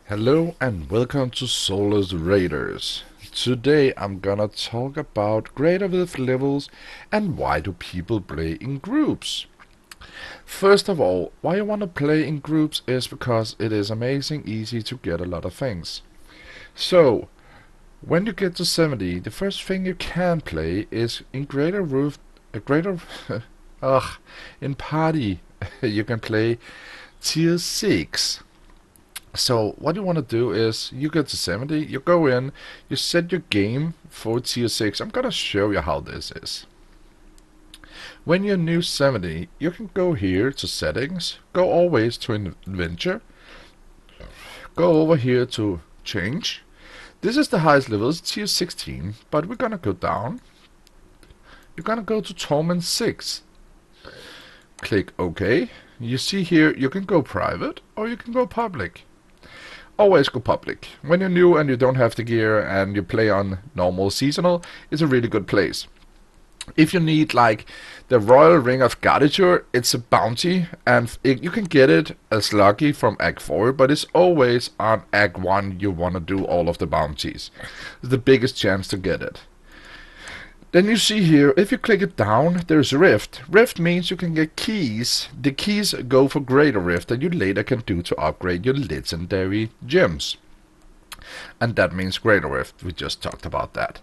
Hello and welcome to Soulless Raiders. Today I'm gonna talk about greater with levels and why do people play in groups. First of all, why you wanna play in groups is because it is amazing easy to get a lot of things. So, when you get to 70, the first thing you can play is in greater roof, greater, ugh, in party, you can play tier 6. So what you want to do is you get to 70, you go in, you set your game for tier 6. I'm gonna show you how this is. When you're new 70, you can go here to settings, go always to adventure, go over here to change. This is the highest level, it's tier 16, but we're gonna go down. You're gonna go to Torment 6. Click OK. You see here you can go private or you can go public. Always go public. When you're new and you don't have the gear and you play on normal seasonal, it's a really good place. If you need like the Royal Ring of Gardature, it's a bounty and you can get it as lucky from Act 4, but it's always on Act 1 you want to do all of the bounties. It's the biggest chance to get it. Then you see here, if you click it down, there's Rift. Rift means you can get keys. The keys go for Greater Rift that you later can do to upgrade your legendary gems. And that means Greater Rift, we just talked about that.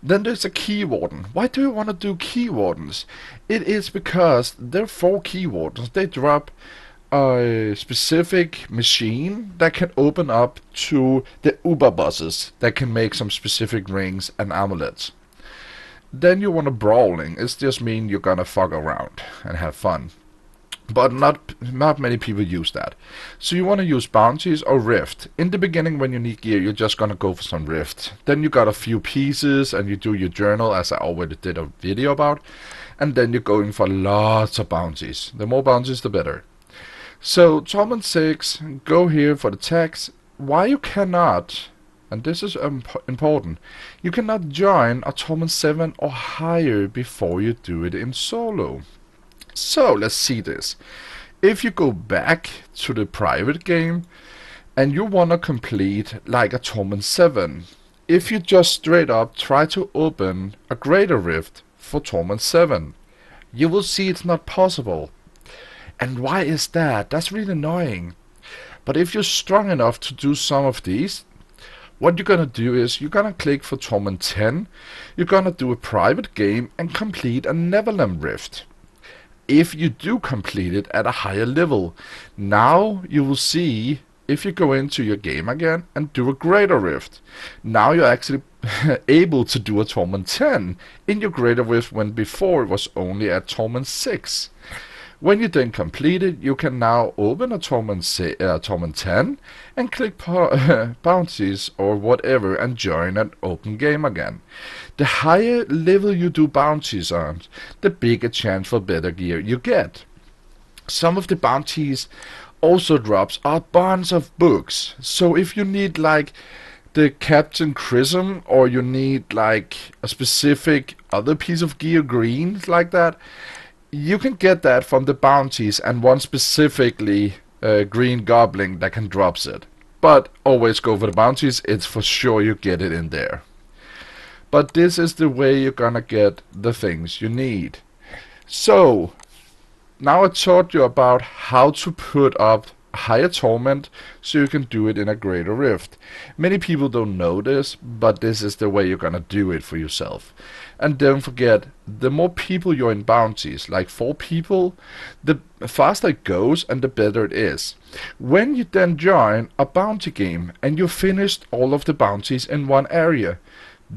Then there's a Key Warden. Why do you want to do Key Wardens? It is because there are 4 Key Wardens. They drop a specific machine that can open up to the Uber bosses that can make some specific rings and amulets. Then you want to brawling. It just means you're gonna fuck around and have fun. But not many people use that. So you want to use bounties or rift. In the beginning when you need gear, you're just gonna go for some rift. Then you got a few pieces and you do your journal, as I already did a video about. And then you're going for lots of bounties. The more bounties the better. So Torment 6, go here for the tags. Why you cannot, and this is important, you cannot join a Torment 7 or higher before you do it in solo. So let's see this. If you go back to the private game and you want to complete like a Torment 7, if you just straight up try to open a Greater Rift for Torment 7, you will see it's not possible. And why is that? That's really annoying. But if you're strong enough to do some of these, what you're gonna do is you're gonna click for Torment 10, you're gonna do a private game and complete a Neverland Rift. If you do complete it at a higher level, now you will see, if you go into your game again and do a Greater Rift, now you're actually able to do a Torment 10 in your Greater Rift when before it was only at Torment 6. When you then complete it, you can now open a Torment 10 and click bounties or whatever and join an open game again. The higher level you do bounties on, the bigger chance for better gear you get. Some of the bounties also drops a bunch of books. So if you need like the Captain Chrism or you need like a specific other piece of gear, green like that, you can get that from the bounties and one specifically green goblin that can drops it. But always go for the bounties, it's for sure you get it in there. But this is the way you're gonna get the things you need. So, now I taught you about how to put up a higher torment so you can do it in a Greater Rift. Many people don't know this, but this is the way you're gonna do it for yourself. And don't forget, the more people you're in bounties, like 4 people, the faster it goes and the better it is. When you then join a bounty game and you finished all of the bounties in one area,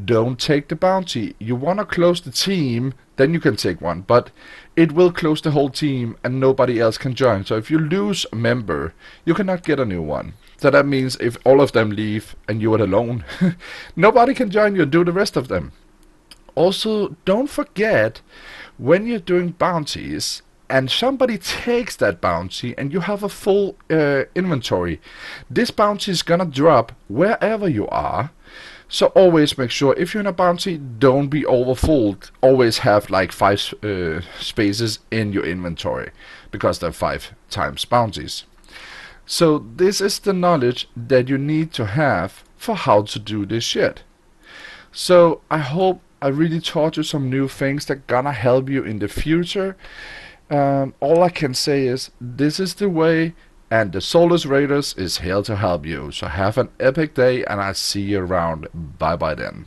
don't take the bounty. You want to close the team, then you can take one, but it will close the whole team and nobody else can join. So if you lose a member, you cannot get a new one. So that means if all of them leave and you are alone, nobody can join you and do the rest of them. Also, don't forget, when you're doing bounties and somebody takes that bounty and you have a full inventory, this bounty is gonna drop wherever you are. So always make sure, if you're in a bounty, don't be overfull. Always have like 5 spaces in your inventory, because there are 5 times bounties. So this is the knowledge that you need to have for how to do this shit. So I hope I really taught you some new things that gonna help you in the future. All I can say is this is the way, and the Soulless Raiders is here to help you. So have an epic day, and I'll see you around. Bye bye then.